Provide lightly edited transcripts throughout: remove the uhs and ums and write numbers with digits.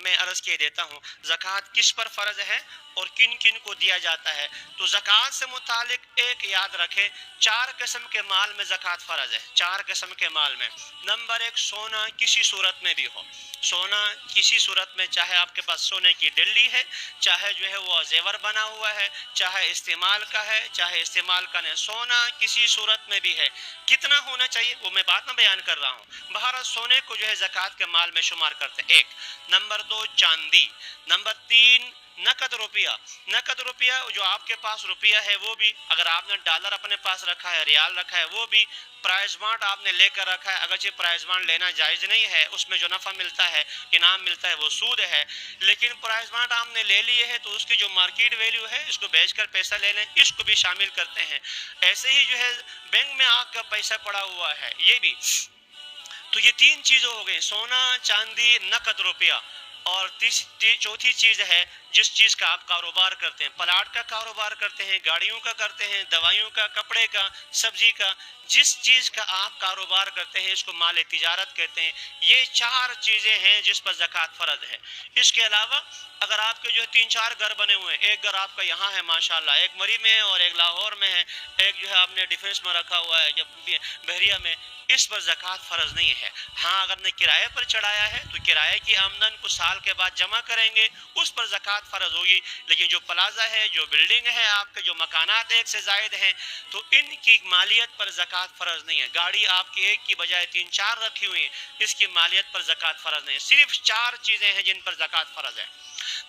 मैं अर्ज़ किए देता हूँ ज़कात किस पर फ़र्ज़ है और किन किन को दिया जाता है। तो ज़कात से मुतालिक एक याद रखें, 4 किस्म के माल में ज़कात फ़र्ज़ है। 4 किस्म के माल में नंबर 1, सोना किसी सूरत में भी हो। सोना किसी सूरत में, चाहे आपके पास सोने की डिल्ली है, चाहे जो है वो जेवर बना हुआ है, चाहे इस्तेमाल का है, चाहे इस्तेमाल का नहीं, सोना किसी सूरत में भी है। कितना होना चाहिए वो मैं बात में बयान कर रहा हूँ। बहरहाल सोने को जो है ज़कात के माल में शुमार करते हैं। 1 नंबर 2 चांदी, नंबर 3 नकद रुपया। नकद रुपया जो आपके पास रुपया है वो भी, अगर आपने डॉलर अपने पास रखा है, रियाल रखा है, वो भी, प्राइज बॉन्ड आपने लेकर रखा है, अगरचे प्राइज बॉन्ड लेना जायज़ नहीं है, उसमें जो नफ़ा मिलता है, इनाम मिलता है, वो सूद है, लेकिन प्राइज बॉन्ड आपने ले लिए है तो उसकी जो मार्केट वैल्यू है इसको बेचकर पैसा ले लें, इसको भी शामिल करते हैं। ऐसे ही जो है बैंक में आपका पैसा पड़ा हुआ है, ये भी। तो ये 3 चीज़ें हो गई, सोना, चांदी, नकद रुपया। और चौथी चीज़ है जिस चीज़ का आप कारोबार करते हैं, प्लाट का कारोबार करते हैं, गाड़ियों का करते हैं, दवाइयों का, कपड़े का, सब्जी का, जिस चीज़ का आप कारोबार करते हैं इसको माल तिजारत कहते हैं। ये 4 चीज़ें हैं जिस पर ज़कात फ़र्ज़ है। इसके अलावा अगर आपके जो 3-4 घर बने हुए हैं, एक घर आपका यहाँ है माशाल्लाह, एक मरी में है और एक लाहौर में है, एक जो है आपने डिफेंस में रखा हुआ है जब बहरिया में, इस पर ज़कात फ़र्ज़ नहीं है। हाँ, अगर ने किराए पर चढ़ाया है तो किराए की आमदन कुछ साल के बाद जमा करेंगे, उस पर ज़कात फ़र्ज़ होगी। लेकिन जो प्लाजा है, जो बिल्डिंग है आपके, जो मकानात एक से ज़ायद हैं, तो इनकी मालियत पर ज़कात फ़र्ज़ नहीं है। गाड़ी आपकी एक की बजाय 3-4 रखी हुई हैं, इसकी मालियत पर ज़कात फ़र्ज़ नहीं है। सिर्फ 4 चीज़ें हैं जिन पर ज़कात फ़र्ज़ है।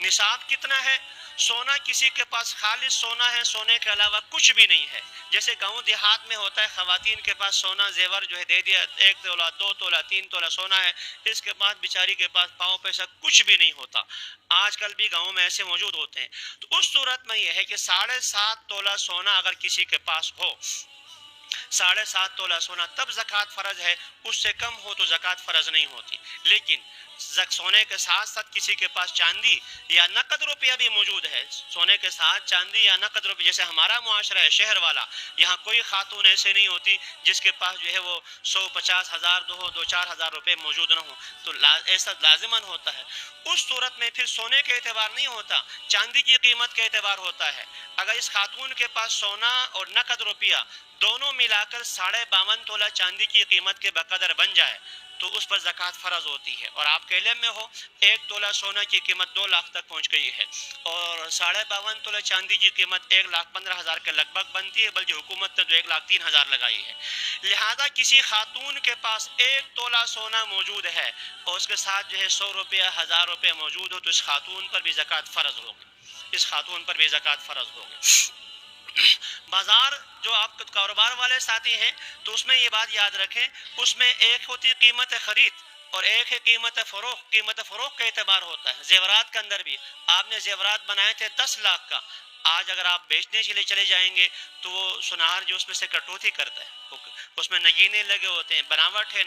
निसाब कितना है? सोना किसी के पास खालिस सोना है, सोने के अलावा कुछ भी नहीं है। जैसे गांव देहात में होता है, खवातीन के पास सोना जेवर जो है दे दिया, 1 तोला, 2 तोला, 3 तोला सोना है, इसके बाद बेचारी के पास पाँव पैसा कुछ भी नहीं होता। आजकल भी गाँव में ऐसे मौजूद होते हैं। तो उस सूरत में यह है कि 7.5 तोला सोना अगर किसी के पास हो, 7.5 तोला सोना, तब ज़कात फ़र्ज़ है। उससे कम हो तो ज़कात फ़र्ज़ नहीं होती। लेकिन सोने के साथ साथ किसी के पास चांदी या नकद रुपया भी मौजूद है, सोने के साथ चांदी या नकद रुपया, जैसे हमारा मुआशरा है शहर वाला, यहाँ कोई खातून ऐसे नहीं होती जिसके पास जो है वो 150 हज़ार 2-4 हज़ार रुपये मौजूद ना हो, तो ऐसा लाजिमन होता है। उस सूरत में फिर सोने के एतबार नहीं होता, चांदी की कीमत के एतबार होता है। अगर इस खातून के पास सोना और नकद रुपया दोनों मिलाकर 52.5 तोला चांदी की कीमत के बकदर बन जाए तो उस पर ज़कात फ़र्ज़ होती है। और आपके इल्म में हो 1 तोला सोना की कीमत 2 लाख तक पहुंच गई है और 52.5 तोला चांदी की कीमत 1,15,000 के लगभग बनती है, बल्कि हुकूमत ने तो 1,03,000 लगाई है। लिहाजा किसी खातून के पास 1 तोला सोना मौजूद है और उसके साथ जो है 100 रुपया 1000 रुपये मौजूद हो तो इस खातून पर भी ज़कात फ़र्ज़ होगी, इस खातून पर भी ज़कात फ़र्ज़ होगी। बाजार जो आप कारोबार वाले साथी हैं तो उसमें ये बात याद रखें, उसमें एक होती है कीमत खरीद और एक है कीमत फ़रोख्त। कीमत फ़रोख्त का एतबार होता है। जेवरात के अंदर भी आपने जेवरात बनाए थे 10 लाख का, आज अगर आप बेचने के लिए चले जाएंगे तो वो सुनार जो उसमें से कटौती करता है, उसमें नगीने लगे होते हैं, बनावट है,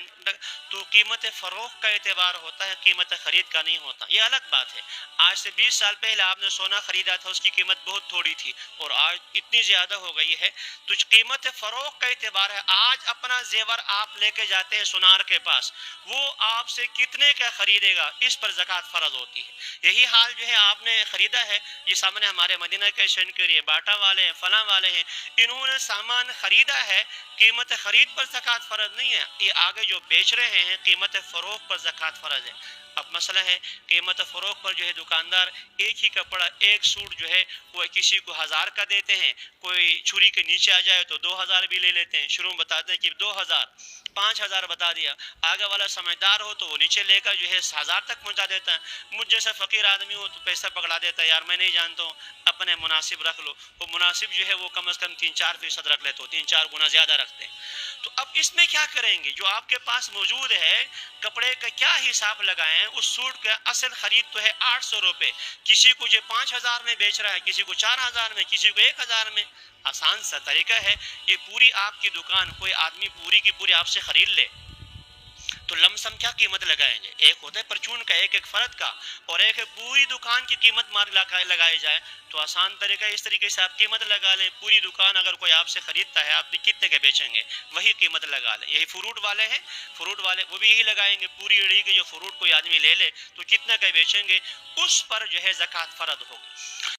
तो कीमत फ़रोख्त का एतबार होता है, कीमत ख़रीद का नहीं होता। ये अलग बात है। आज से 20 साल पहले आपने सोना ख़रीदा था, उसकी कीमत बहुत थोड़ी थी और आज इतनी ज़्यादा हो गई है, तो कीमत फ़रोख्त का एतबार है। आज अपना जेवर आप लेके जाते हैं सुनार के पास, वो आपसे कितने का ख़रीदेगा, इस पर ज़कात फ़र्ज़ होती है। यही हाल जो है आपने ख़रीदा है, ये सामने हमारे मदीना के शनकरी बाटा वाले हैं, फला वाले हैं, इन्होंने सामान ख़रीदा है, कीमत ख़रीद पर ज़कात फ़र्ज़ नहीं है। ये आगे जो बेच रहे हैं कीमत फ़रोख्त पर ज़कात फ़र्ज़ है। अब मसला है कीमत फ़रोख्त पर जो है दुकानदार एक ही कपड़ा, एक सूट जो है वो किसी को 1000 का देते हैं, कोई छुरी के नीचे आ जाए तो 2000 भी ले लेते हैं। शुरू में बताते हैं कि 2000, 5000 बता दिया, आगे वाला समझदार हो तो वो नीचे लेकर जो है 1000 तक पहुंचा देता है। मुझ जैसा फ़कीर आदमी हो तो पैसा पकड़ा देता है, यार मैं नहीं जानता हूँ, अपने मुनासिब रख लो। वो मुनासिब जो है वो कम से कम 3-4% रख लेते हो, 3-4 गुना ज़्यादा रखते हैं। तो अब इसमें क्या करेंगे, जो आपके पास मौजूद है कपड़े का क्या हिसाब लगाएं। उस सूट का असल खरीद तो है 800 रुपये, किसी को जो 5000 में बेच रहा है, किसी को 4000 में, किसी को 1000 में। आसान सा तरीका है, ये पूरी आपकी दुकान कोई आदमी पूरी की पूरी आपसे ख़रीद ले, تو لمسم کیا قیمت لگائیں گے؟ ایک ہوتا ہے پرچون کا، ایک ایک فرد کا، اور ایک ہے پوری دکان کی قیمت لگائی جائے. تو آسان طریقہ اس طریقے سے آپ قیمت لگا لیں. پوری دکان اگر کوئی آپ سے خریدتا ہے، آپ نے کتنے کے بیچیں گے وہی قیمت لگا لیں. یہی فروٹ والے ہیں، فروٹ والے وہ بھی یہی لگائیں گے. پوری اڑی کے جو فروٹ کوئی آدمی لے لے تو کتنے کے بیچیں گے، اس پر جو ہے زکوٰۃ فرض ہوگی.